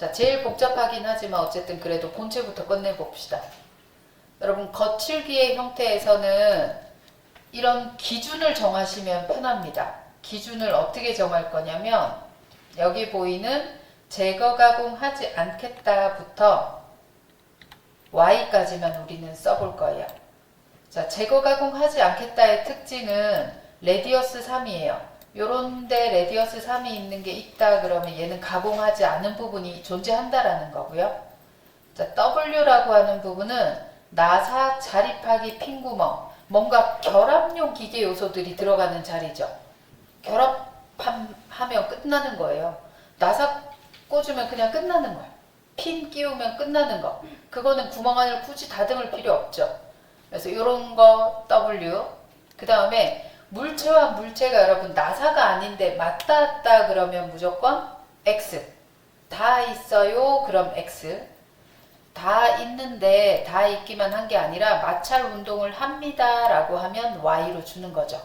자, 제일 복잡하긴 하지만 어쨌든 그래도 본체부터 끝내봅시다. 여러분, 거칠기의 형태에서는 이런 기준을 정하시면 편합니다. 기준을 어떻게 정할 거냐면 여기 보이는 제거 가공하지 않겠다부터 y까지만 우리는 써볼 거예요. 자, 제거 가공하지 않겠다의 특징은 레디어스 3이에요. 요런데 레디어스 3이 있는 게 있다 그러면 얘는 가공하지 않은 부분이 존재한다라는 거고요. 자, W라고 하는 부분은 나사 자립하기 핀구멍, 뭔가 결합용 기계 요소들이 들어가는 자리죠. 결합하면 끝나는 거예요. 나사 꽂으면 그냥 끝나는 거예요. 핀 끼우면 끝나는 거. 그거는 구멍 안을 굳이 다듬을 필요 없죠. 그래서 이런 거 W. 그 다음에 물체와 물체가 여러분 나사가 아닌데 맞닿았다 그러면 무조건 X. 다 있어요 그럼 X. 다 있는데 다 있기만 한 게 아니라 마찰 운동을 합니다 라고 하면 Y로 주는 거죠.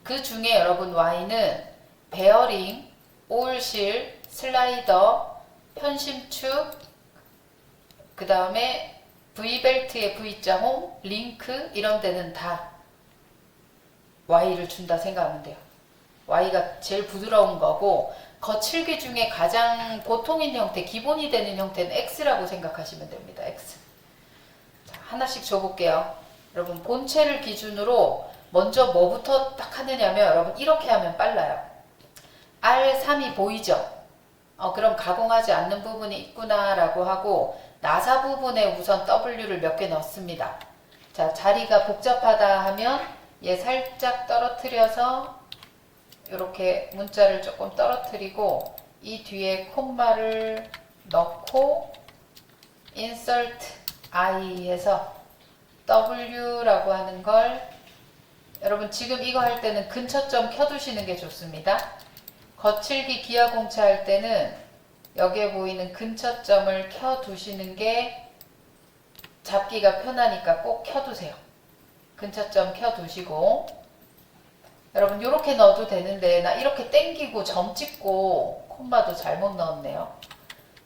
그 중에 여러분 Y는 베어링, 오일실, 슬라이더, 편심축, 그 다음에 V벨트의 V자 홈, 링크 이런 데는 다 Y를 준다 생각하면 돼요. Y가 제일 부드러운 거고 거칠기 중에 가장 보통인 형태, 기본이 되는 형태는 X라고 생각하시면 됩니다. X. 자, 하나씩 줘볼게요. 여러분 본체를 기준으로 먼저 뭐부터 딱 하느냐면 여러분 이렇게 하면 빨라요. R3이 보이죠? 그럼 가공하지 않는 부분이 있구나 라고 하고 나사 부분에 우선 W를 몇 개 넣습니다. 자, 자리가 복잡하다 하면 얘 살짝 떨어뜨려서 이렇게 문자를 조금 떨어뜨리고 이 뒤에 콤마를 넣고 insert I 해서 W라고 하는 걸 여러분 지금 이거 할 때는 근처점 켜두시는 게 좋습니다. 거칠기 기하공차 할 때는 여기에 보이는 근처점을 켜두시는 게 잡기가 편하니까 꼭 켜두세요. 근처점 켜두시고 여러분 이렇게 넣어도 되는데 나 이렇게 땡기고 점 찍고 콤마도 잘못 넣었네요.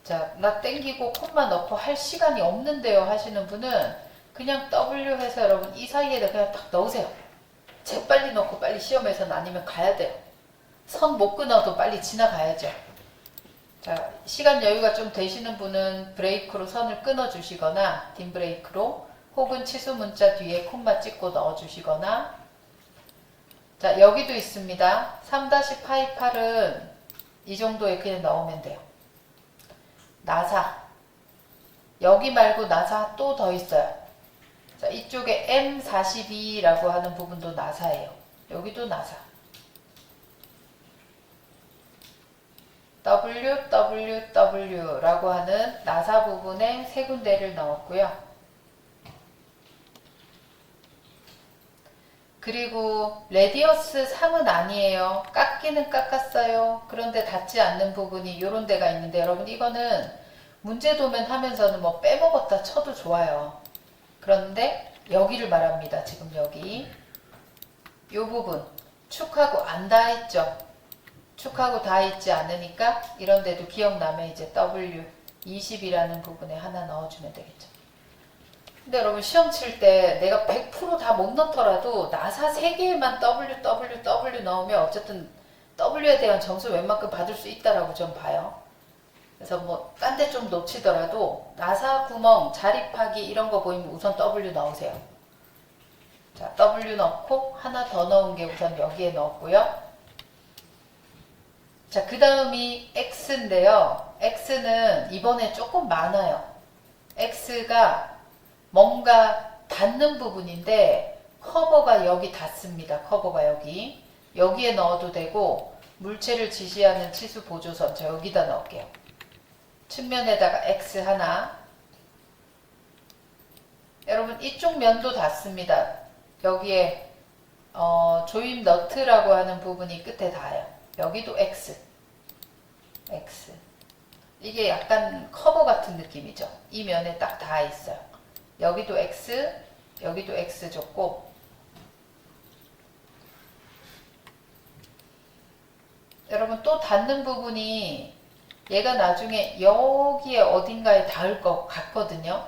자, 나 땡기고 콤마 넣고 할 시간이 없는데요 하시는 분은 그냥 W 해서 여러분 이 사이에다 그냥 딱 넣으세요. 재빨리 넣고 빨리 시험에서는 아니면 가야 돼요. 선 못 끊어도 빨리 지나가야죠. 자, 시간 여유가 좀 되시는 분은 브레이크로 선을 끊어 주시거나 딘 브레이크로 혹은 치수 문자 뒤에 콤마 찍고 넣어 주시거나 자, 여기도 있습니다. 3-88은 이 정도에 그냥 넣으면 돼요. 나사. 여기 말고 나사 또 더 있어요. 자, 이쪽에 M42라고 하는 부분도 나사예요. 여기도 나사. WWW라고 하는 나사 부분에 세 군데를 넣었고요. 그리고 레디어스 3은 아니에요. 깎기는 깎았어요. 그런데 닿지 않는 부분이 이런 데가 있는데 여러분 이거는 문제도면 하면서는 뭐 빼먹었다 쳐도 좋아요. 그런데 여기를 말합니다. 지금 여기 이 부분 축하고 안 닿아있죠. 축하고 닿아있지 않으니까 이런 데도 기억나면 이제 W20이라는 부분에 하나 넣어주면 되겠죠. 근데 여러분 시험 칠 때 내가 100% 다 못 넣더라도 나사 3개에만 W 넣으면 어쨌든 W에 대한 점수 웬만큼 받을 수 있다라고 좀 봐요. 그래서 뭐 딴 데 좀 놓치더라도 나사 구멍, 자립하기 이런 거 보이면 우선 W 넣으세요. 자, W 넣고 하나 더 넣은 게 우선 여기에 넣었고요. 자, 그 다음이 X인데요. X는 이번에 조금 많아요. X가 뭔가 닿는 부분인데 커버가 여기 닿습니다. 커버가 여기. 여기에 넣어도 되고 물체를 지시하는 치수 보조선 저 여기다 넣을게요. 측면에다가 X 하나. 여러분 이쪽 면도 닿습니다. 여기에 조임 너트라고 하는 부분이 끝에 닿아요. 여기도 X. X. 이게 약간 커버 같은 느낌이죠. 이 면에 딱 닿아 있어요. 여기도 X, 여기도 X 줬고 여러분 또 닿는 부분이 얘가 나중에 여기에 어딘가에 닿을 것 같거든요.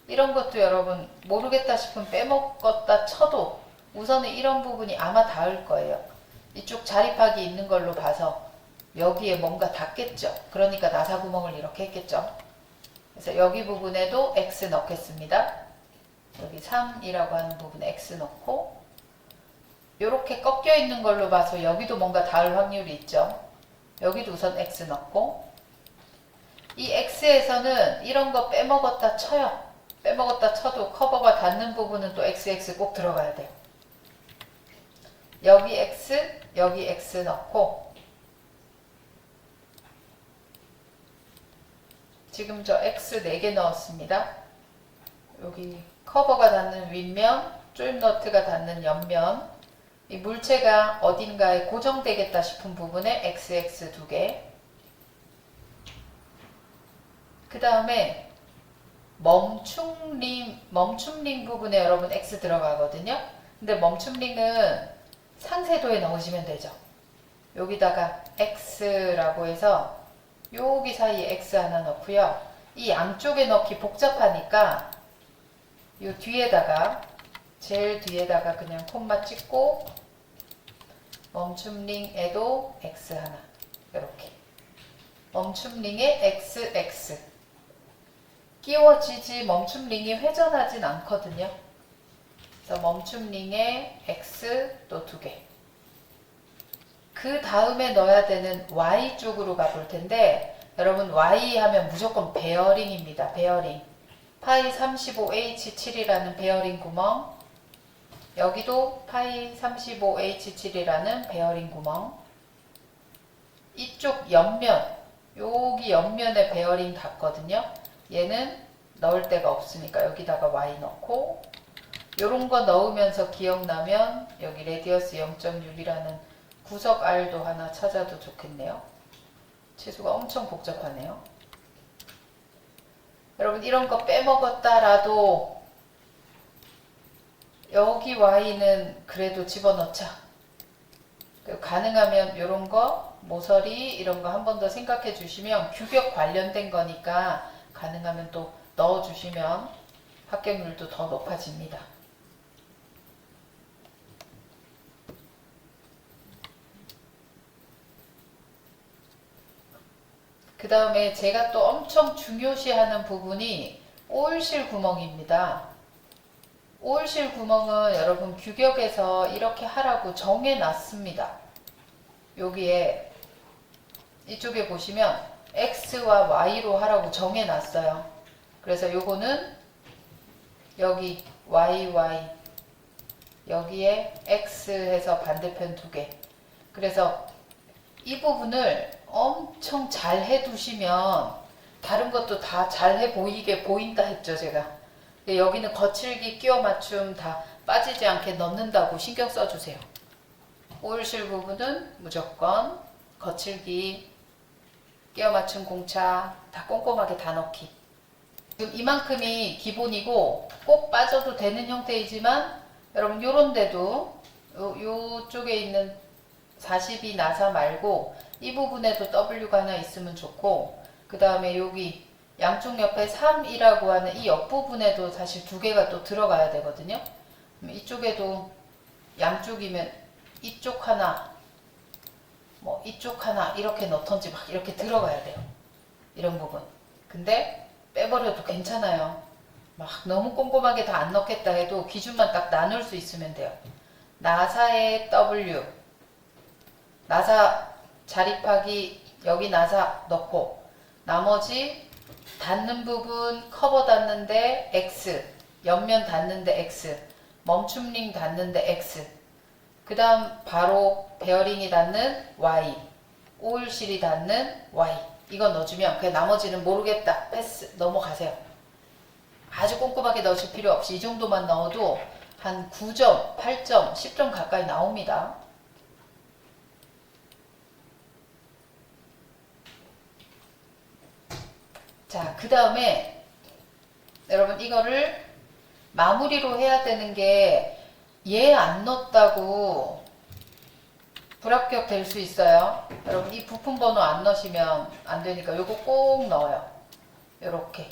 이런 것도 여러분 모르겠다 싶으면 빼먹었다 쳐도 우선은 이런 부분이 아마 닿을 거예요. 이쪽 자립학이 있는 걸로 봐서 여기에 뭔가 닿겠죠. 그러니까 나사 구멍을 이렇게 했겠죠. 그래서 여기 부분에도 X 넣겠습니다. 여기 3이라고 하는 부분에 X 넣고 이렇게 꺾여 있는 걸로 봐서 여기도 뭔가 닿을 확률이 있죠. 여기도 우선 X 넣고 이 X에서는 이런 거 빼먹었다 쳐요. 빼먹었다 쳐도 커버가 닿는 부분은 또 XX 꼭 들어가야 돼요. 여기 X, 여기 X 넣고 지금 저 X 4개 넣었습니다. 여기 커버가 닿는 윗면, 조임너트가 닿는 옆면, 이 물체가 어딘가에 고정되겠다 싶은 부분에 XX 2개. 그 다음에 멈춤링 부분에 여러분 X 들어가거든요. 근데 멈춤링은 상세도에 넣으시면 되죠. 여기다가 X라고 해서 여기 사이에 X 하나 넣고요. 이 양쪽에 넣기 복잡하니까 이 뒤에다가 제일 뒤에다가 그냥 콤마 찍고 멈춤링에도 X 하나 이렇게 멈춤링에 XX 끼워지지 멈춤링이 회전하진 않거든요. 그래서 멈춤링에 X 또 2개. 그 다음에 넣어야 되는 Y 쪽으로 가볼 텐데 여러분 Y 하면 무조건 베어링입니다. 베어링. 파이 35H7이라는 베어링 구멍, 여기도 파이 35H7이라는 베어링 구멍, 이쪽 옆면, 여기 옆면에 베어링 닿거든요. 얘는 넣을 데가 없으니까 여기다가 Y 넣고 요런 거 넣으면서 기억나면 여기 레디어스 0.6이라는 구석 R도 하나 찾아도 좋겠네요. 치수가 엄청 복잡하네요. 여러분 이런 거 빼먹었다라도 여기 Y는 그래도 집어넣자. 가능하면 이런 거 모서리 이런 거 한 번 더 생각해 주시면 규격 관련된 거니까 가능하면 또 넣어 주시면 합격률도 더 높아집니다. 그 다음에 제가 또 엄청 중요시하는 부분이 오일실 구멍입니다. 오일실 구멍은 여러분 규격에서 이렇게 하라고 정해놨습니다. 여기에 이쪽에 보시면 X와 Y로 하라고 정해놨어요. 그래서 요거는 여기 YY 여기에 X 해서 반대편 2개. 그래서 이 부분을 엄청 잘 해두시면 다른 것도 다 잘 해 보이게 보인다 했죠 제가. 여기는 거칠기 끼워 맞춤 다 빠지지 않게 넣는다고 신경 써주세요. 오일실 부분은 무조건 거칠기 끼워 맞춤 공차 다 꼼꼼하게 다 넣기. 지금 이만큼이 기본이고 꼭 빠져도 되는 형태이지만 여러분 요런 데도 요쪽에 있는 42 나사 말고 이 부분에도 W가 하나 있으면 좋고 그 다음에 여기 양쪽 옆에 3이라고 하는 이 옆부분에도 사실 2개가 또 들어가야 되거든요. 이쪽에도 양쪽이면 이쪽 하나 뭐 이쪽 하나 이렇게 넣던지 막 이렇게 들어가야 돼요. 이런 부분. 근데 빼버려도 괜찮아요. 막 너무 꼼꼼하게 다 안 넣겠다 해도 기준만 딱 나눌 수 있으면 돼요. 나사의 W 나사 자립하기 여기 나사 넣고 나머지 닿는 부분 커버 닿는데 X 옆면 닿는데 X 멈춤링 닿는데 X 그 다음 바로 베어링이 닿는 Y 오일실이 닿는 Y 이거 넣어주면 그냥 나머지는 모르겠다 패스 넘어가세요. 아주 꼼꼼하게 넣으실 필요 없이 이 정도만 넣어도 한 9점, 8점, 10점 가까이 나옵니다. 자, 그 다음에 여러분 이거를 마무리로 해야 되는 게 얘 안 넣었다고 불합격 될 수 있어요. 여러분 이 부품 번호 안 넣으시면 안 되니까 요거 꼭 넣어요. 요렇게.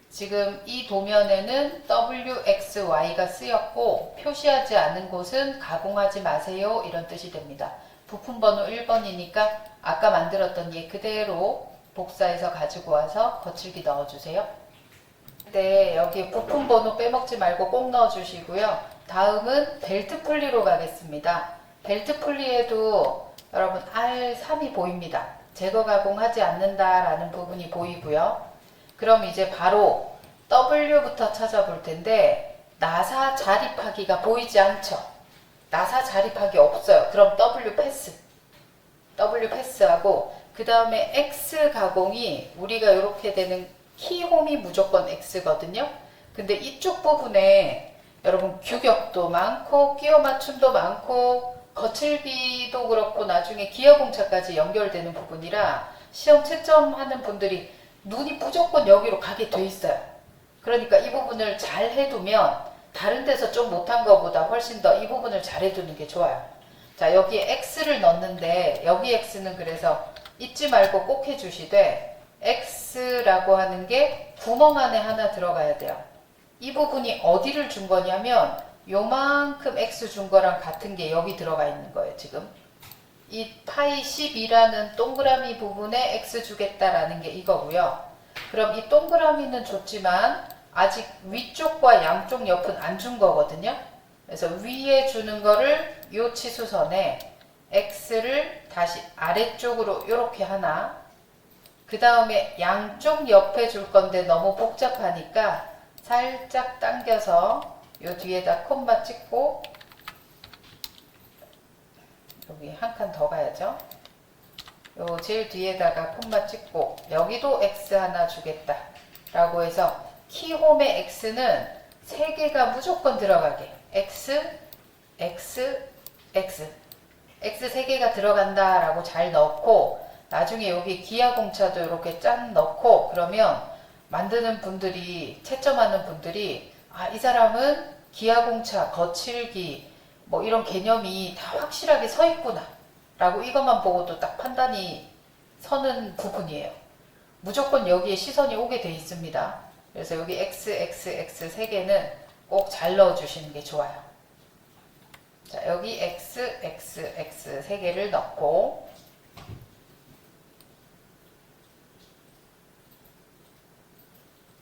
지금 이 도면에는 WXY가 쓰였고 표시하지 않은 곳은 가공하지 마세요 이런 뜻이 됩니다. 부품 번호 1번이니까 아까 만들었던 얘 그대로 복사해서 가지고 와서 거칠기 넣어주세요. 네, 여기 부품 번호 빼먹지 말고 꼭 넣어주시고요. 다음은 벨트 풀리로 가겠습니다. 벨트 풀리에도 여러분 R3이 보입니다. 제거 가공하지 않는다라는 부분이 보이고요. 그럼 이제 바로 W부터 찾아볼 텐데 나사 자립하기가 보이지 않죠? 나사 자립하기 없어요. 그럼 W 패스하고 그 다음에 X 가공이 우리가 이렇게 되는 키홈이 무조건 X거든요. 근데 이쪽 부분에 여러분 규격도 많고 끼워 맞춤도 많고 거칠기도 그렇고 나중에 기하공차까지 연결되는 부분이라 시험 채점하는 분들이 눈이 무조건 여기로 가게 돼 있어요. 그러니까 이 부분을 잘 해두면 다른 데서 좀 못한 것보다 훨씬 더 이 부분을 잘 해두는 게 좋아요. 자, 여기에 X를 넣는데 여기 X는 그래서 잊지 말고 꼭 해주시되 X라고 하는 게 구멍 안에 하나 들어가야 돼요. 이 부분이 어디를 준 거냐면 요만큼 X 준 거랑 같은 게 여기 들어가 있는 거예요. 지금 이 파이 12라는 동그라미 부분에 X 주겠다라는 게 이거고요. 그럼 이 동그라미는 줬지만 아직 위쪽과 양쪽 옆은 안 준 거거든요. 그래서 위에 주는 거를 요 치수선에 X를 다시 아래쪽으로 이렇게 하나, 그 다음에 양쪽 옆에 줄 건데 너무 복잡하니까 살짝 당겨서 요 뒤에다 콤마 찍고 여기 한 칸 더 가야죠. 요 제일 뒤에다가 콤마 찍고 여기도 X 하나 주겠다 라고 해서 키홈의 X는 3개가 무조건 들어가게 X, X, X 3개가 들어간다 라고 잘 넣고 나중에 여기 기하공차도 이렇게 짠 넣고 그러면 만드는 분들이 채점하는 분들이 아, 이 사람은 기하공차, 거칠기 뭐 이런 개념이 다 확실하게 서 있구나 라고 이것만 보고도 딱 판단이 서는 부분이에요. 무조건 여기에 시선이 오게 돼 있습니다. 그래서 여기 X, X, X 3개는 꼭 잘 넣어주시는 게 좋아요. 자, 여기 X, X, X 3개를 넣고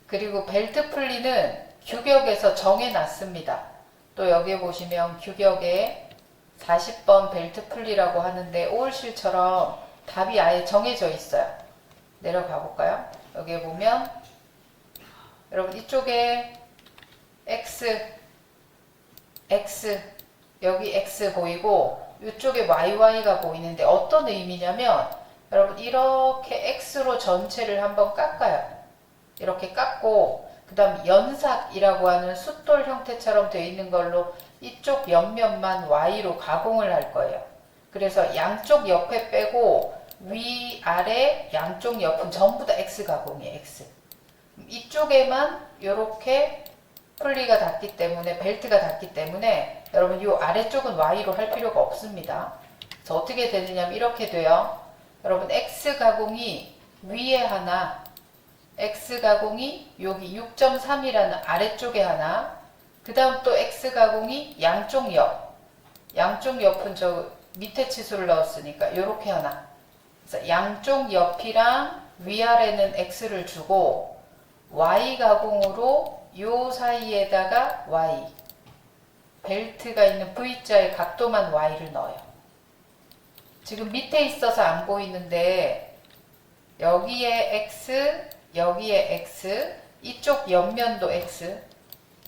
그리고 벨트 풀리는 규격에서 정해놨습니다. 또 여기 보시면 규격에 40번 벨트 풀리라고 하는데 오일실처럼 답이 아예 정해져 있어요. 내려가 볼까요? 여기에 보면 여러분 이쪽에 X, X 여기 X 보이고 이쪽에 YY가 보이는데 어떤 의미냐면 여러분 이렇게 X로 전체를 한번 깎아요. 이렇게 깎고 그 다음 연삭이라고 하는 숫돌 형태처럼 되어 있는 걸로 이쪽 옆면만 Y로 가공을 할 거예요. 그래서 양쪽 옆에 빼고 위아래 양쪽 옆은 전부 다 X 가공이에요. X. 이쪽에만 이렇게 풀리가 닿기 때문에 벨트가 닿기 때문에 여러분 이 아래쪽은 Y로 할 필요가 없습니다. 그래서 어떻게 되느냐면 이렇게 돼요. 여러분 X 가공이 위에 하나 X 가공이 여기 6.3이라는 아래쪽에 하나 그 다음 또 X 가공이 양쪽 옆은 저 밑에 치수를 넣었으니까 이렇게 하나 그래서 양쪽 옆이랑 위아래는 X를 주고 Y 가공으로 요 사이에다가 Y 벨트가 있는 V자의 각도만 Y를 넣어요. 지금 밑에 있어서 안 보이는데 여기에 X 여기에 X 이쪽 옆면도 X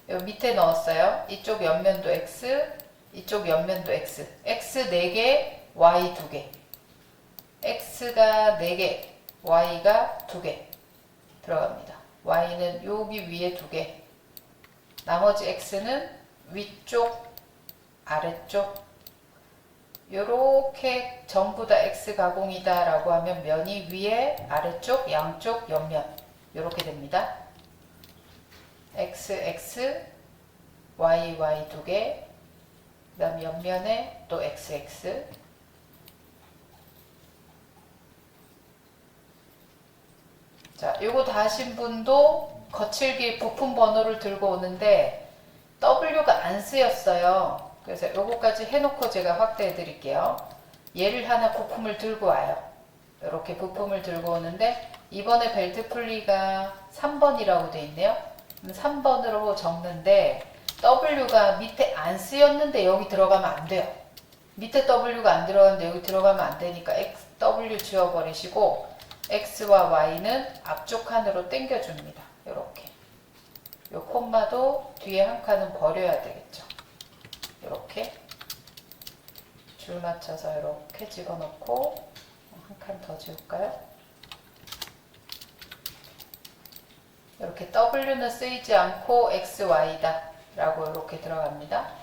여기 밑에 넣었어요. 이쪽 옆면도 X 이쪽 옆면도 X X 4개 Y 2개 X가 4개 Y가 2개 들어갑니다. Y는 여기 위에 2개 나머지 X는 위쪽 아래쪽 요렇게 전부 다 X 가공이다 라고 하면 면이 위에 아래쪽 양쪽 옆면 요렇게 됩니다. X, X, Y, Y 2개 그 다음 옆면에 또 X, X 자, 요거 다 하신 분도 거칠기 부품 번호를 들고 오는데 W가 안 쓰였어요. 그래서 요거까지 해놓고 제가 확대해 드릴게요. 얘를 하나 부품을 들고 와요. 이렇게 부품을 들고 오는데 이번에 벨트 풀리가 3번이라고 돼 있네요. 3번으로 적는데 W가 밑에 안 쓰였는데 여기 들어가면 안 돼요. 밑에 W가 안 들어가는데 여기 들어가면 안 되니까 W 지워버리시고 X와 Y는 앞쪽 칸으로 당겨줍니다. 이렇게. 요 콤마도 뒤에 한 칸은 버려야 되겠죠. 이렇게 줄 맞춰서 이렇게 집어넣고 한 칸 더 지울까요? 이렇게 W는 쓰이지 않고 X, Y다 라고 이렇게 들어갑니다.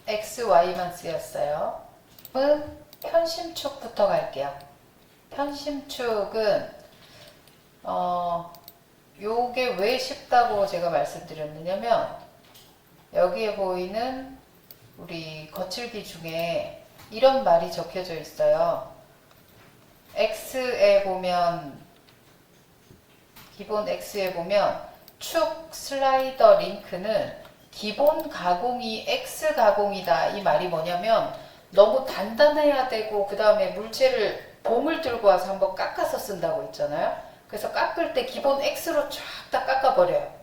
X, Y만 쓰였어요. 편심축부터 갈게요. 편심축은 요게 왜 쉽다고 제가 말씀드렸느냐면 여기에 보이는 우리 거칠기 중에 이런 말이 적혀져 있어요. X에 보면 기본 X에 보면 축 슬라이더 링크는 기본 가공이 X 가공이다. 이 말이 뭐냐면 너무 단단해야 되고 그 다음에 물체를 봄을 들고 와서 한번 깎아서 쓴다고 했잖아요. 그래서 깎을 때 기본 X로 쫙 다 깎아버려요.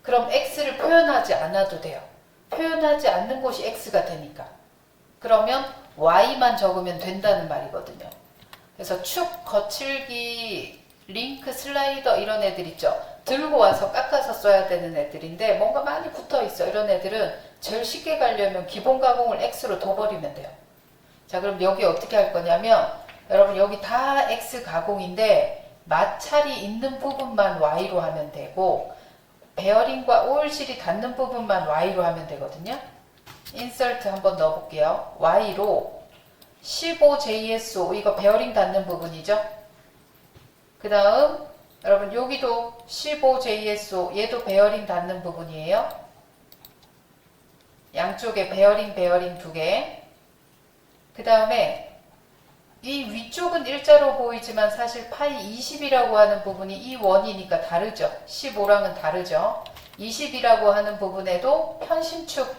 그럼 X를 표현하지 않아도 돼요. 표현하지 않는 곳이 X가 되니까. 그러면 Y만 적으면 된다는 말이거든요. 그래서 축, 거칠기, 링크, 슬라이더 이런 애들 있죠. 들고 와서 깎아서 써야 되는 애들인데 뭔가 많이 붙어 있어. 이런 애들은 제일 쉽게 가려면 기본 가공을 X로 둬버리면 돼요. 자, 그럼 여기 어떻게 할 거냐면 여러분 여기 다 X 가공인데 마찰이 있는 부분만 Y로 하면 되고 베어링과 오일실이 닿는 부분만 Y로 하면 되거든요. 인서트 한번 넣어볼게요. Y로 15JSO 이거 베어링 닿는 부분이죠. 그 다음 여러분 여기도 15JSO 얘도 베어링 닿는 부분이에요. 양쪽에 베어링 두 개. 그 다음에 이 위쪽은 일자로 보이지만 사실 파이 20이라고 하는 부분이 이 원이니까 다르죠. 15랑은 다르죠. 20이라고 하는 부분에도 편심축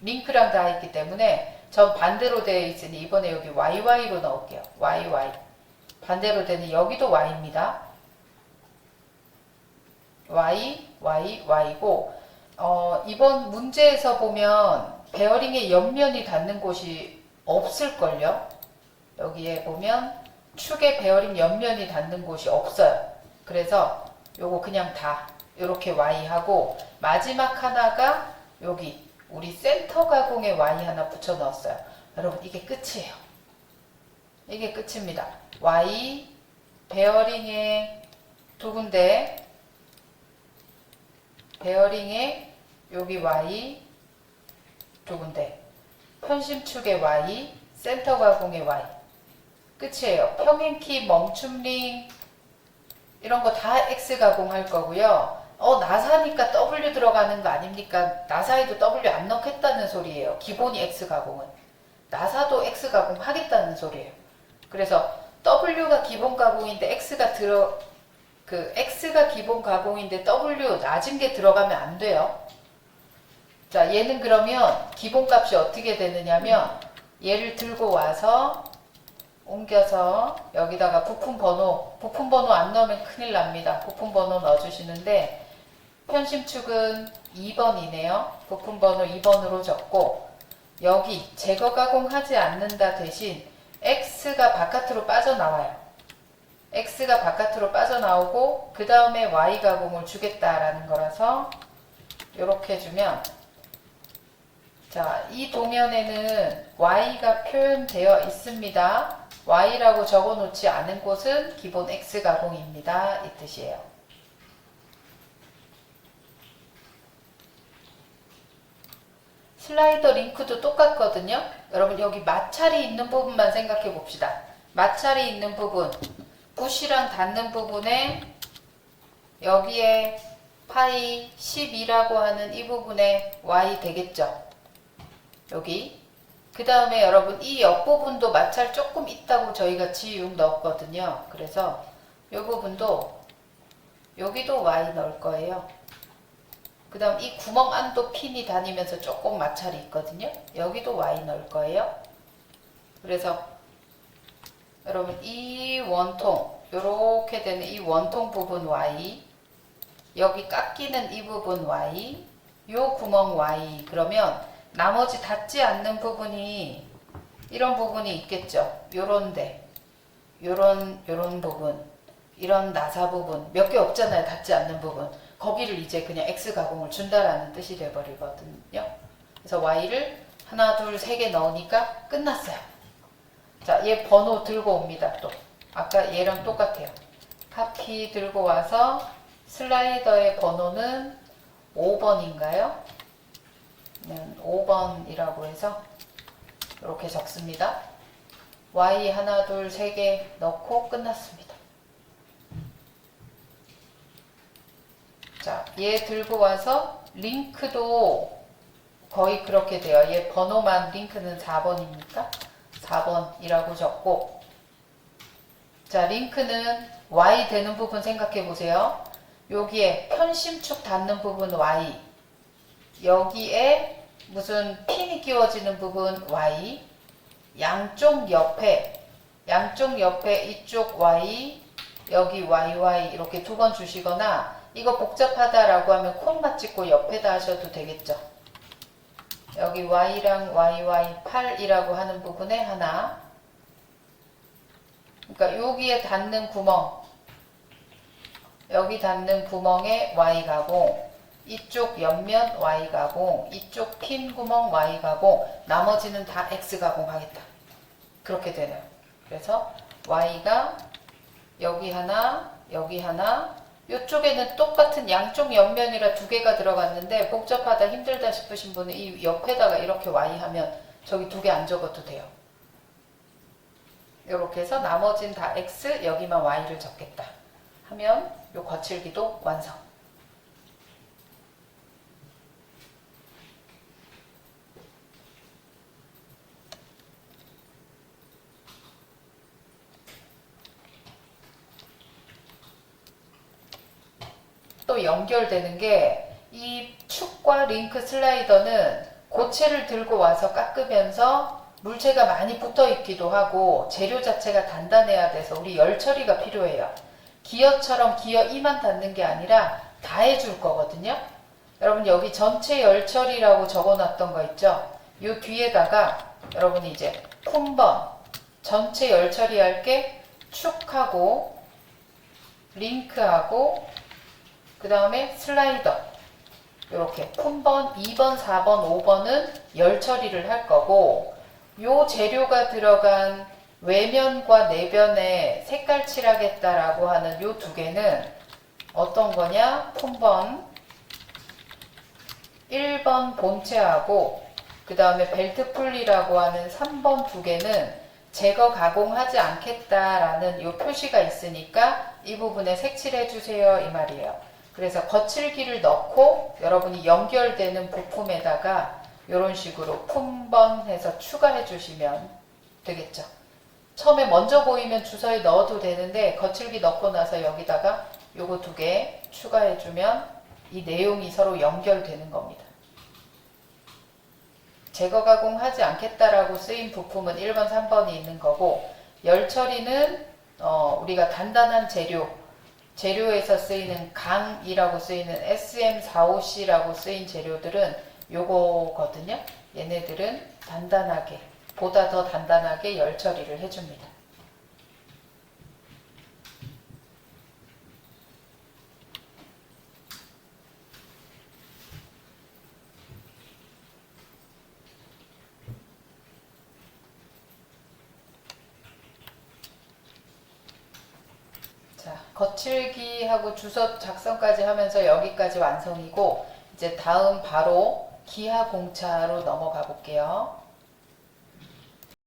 링크랑 다 있기 때문에 전 반대로 되어 있으니 이번에 여기 YY로 넣을게요. YY. 반대로 되는 여기도 Y입니다. Y, Y, Y고 이번 문제에서 보면 베어링의 옆면이 닿는 곳이 없을걸요. 여기에 보면 축의 베어링 옆면이 닿는 곳이 없어요. 그래서 요거 그냥 다 이렇게 Y하고 마지막 하나가 여기 우리 센터 가공에 Y 하나 붙여 넣었어요. 여러분 이게 끝이에요. 이게 끝입니다. Y 베어링에 두 군데 베어링에 여기 Y 두 군데 편심축에 Y 센터 가공에 Y 끝이에요. 평행키, 멈춤링 이런 거 다 X 가공할 거고요. 나사니까 W 들어가는 거 아닙니까? 나사에도 W 안 넣겠다는 소리예요. 기본이 X 가공은. 나사도 X 가공 하겠다는 소리예요. 그래서 W가 기본 가공인데 X가 기본 가공인데 W 낮은 게 들어가면 안 돼요. 자, 얘는 그러면 기본 값이 어떻게 되느냐면 얘를 들고 와서 옮겨서 여기다가 부품 번호 안 넣으면 큰일 납니다. 부품 번호 넣어주시는데 편심축은 2번이네요. 부품 번호 2번으로 적고 여기 제거 가공하지 않는다 대신 X가 바깥으로 빠져나와요. X가 바깥으로 빠져나오고 그 다음에 Y 가공을 주겠다라는 거라서 이렇게 해주면 자, 이 도면에는 Y가 표현되어 있습니다. Y라고 적어놓지 않은 곳은 기본 X 가공입니다. 이 뜻이에요. 슬라이더 링크도 똑같거든요. 여러분 여기 마찰이 있는 부분만 생각해 봅시다. 마찰이 있는 부분, 붓이랑 닿는 부분에 여기에 파이 12라고 하는 이 부분에 y 되겠죠. 여기. 그 다음에 여러분 이 옆부분도 마찰 조금 있다고 저희가 G6 넣었거든요. 그래서 이 부분도 여기도 y 넣을 거예요. 그 다음 이 구멍 안도 핀이 다니면서 조금 마찰이 있거든요. 여기도 y 넣을 거예요. 그래서 여러분 이 원통 요렇게 되는 이 원통 부분 y, 여기 깎이는 이 부분 y, 요 구멍 y, 그러면 나머지 닿지 않는 부분이 이런 부분이 있겠죠. 요런데 요런 부분, 이런 나사 부분 몇 개 없잖아요. 닿지 않는 부분. 거기를 이제 그냥 X 가공을 준다라는 뜻이 돼버리거든요. 그래서 Y를 하나, 둘, 세 개 넣으니까 끝났어요. 자, 얘 번호 들고 옵니다. 또 아까 얘랑 똑같아요. 카피 들고 와서 슬라이더의 번호는 5번인가요? 5번이라고 해서 이렇게 적습니다. Y 하나, 둘, 세 개 넣고 끝났습니다. 자, 얘 들고 와서 링크도 거의 그렇게 돼요. 얘 번호만 링크는 4번입니까? 4번이라고 적고, 자, 링크는 Y 되는 부분 생각해 보세요. 여기에 편심축 닿는 부분 Y, 여기에 무슨 핀이 끼워지는 부분 Y, 양쪽 옆에 이쪽 Y, 여기 YY 이렇게 두 번 주시거나, 이거 복잡하다라고 하면 콤마 찍고 옆에다 하셔도 되겠죠. 여기 Y랑 YY8이라고 하는 부분에 하나, 그러니까 여기에 닿는 구멍, 여기 닿는 구멍에 Y 가공, 이쪽 옆면 Y 가공, 이쪽 핀 구멍 Y 가공, 나머지는 다 X 가공하겠다. 그렇게 되네요. 그래서 Y가 여기 하나, 여기 하나, 이쪽에는 똑같은 양쪽 옆면이라 두 개가 들어갔는데 복잡하다 힘들다 싶으신 분은 이 옆에다가 이렇게 Y 하면 저기 두 개 안 적어도 돼요. 이렇게 해서 나머지는 다 X, 여기만 Y를 적겠다 하면 이 거칠기도 완성. 또 연결되는 게 이 축과 링크 슬라이더는 고체를 들고 와서 깎으면서 물체가 많이 붙어 있기도 하고 재료 자체가 단단해야 돼서 우리 열 처리가 필요해요. 기어처럼 기어 2만 닿는 게 아니라 다 해줄 거거든요. 여러분 여기 전체 열 처리라고 적어 놨던 거 있죠? 이 뒤에다가 여러분이 이제 품번 전체 열 처리할 게 축하고 링크하고 그 다음에 슬라이더, 이렇게 품번 2번, 4번, 5번은 열 처리를 할 거고, 요 재료가 들어간 외면과 내변에 색깔 칠하겠다라고 하는 요 두 개는 어떤 거냐? 품번 1번 본체하고 그 다음에 벨트 풀리라고 하는 3번 두 개는 제거 가공하지 않겠다라는 요 표시가 있으니까 이 부분에 색칠해 주세요 이 말이에요. 그래서 거칠기를 넣고 여러분이 연결되는 부품에다가 이런 식으로 품번해서 추가해 주시면 되겠죠. 처음에 먼저 보이면 주사위 넣어도 되는데 거칠기 넣고 나서 여기다가 요거 두 개 추가해 주면 이 내용이 서로 연결되는 겁니다. 제거 가공하지 않겠다라고 쓰인 부품은 1번, 3번이 있는 거고, 열 처리는 우리가 단단한 재료에서 쓰이는 강이라고 쓰이는 SM45C라고 쓰인 재료들은 요거거든요. 얘네들은 단단하게, 보다 더 단단하게 열 처리를 해줍니다. 자, 거칠기하고 주소 작성까지 하면서 여기까지 완성이고, 이제 다음 바로 기하 공차로 넘어가 볼게요.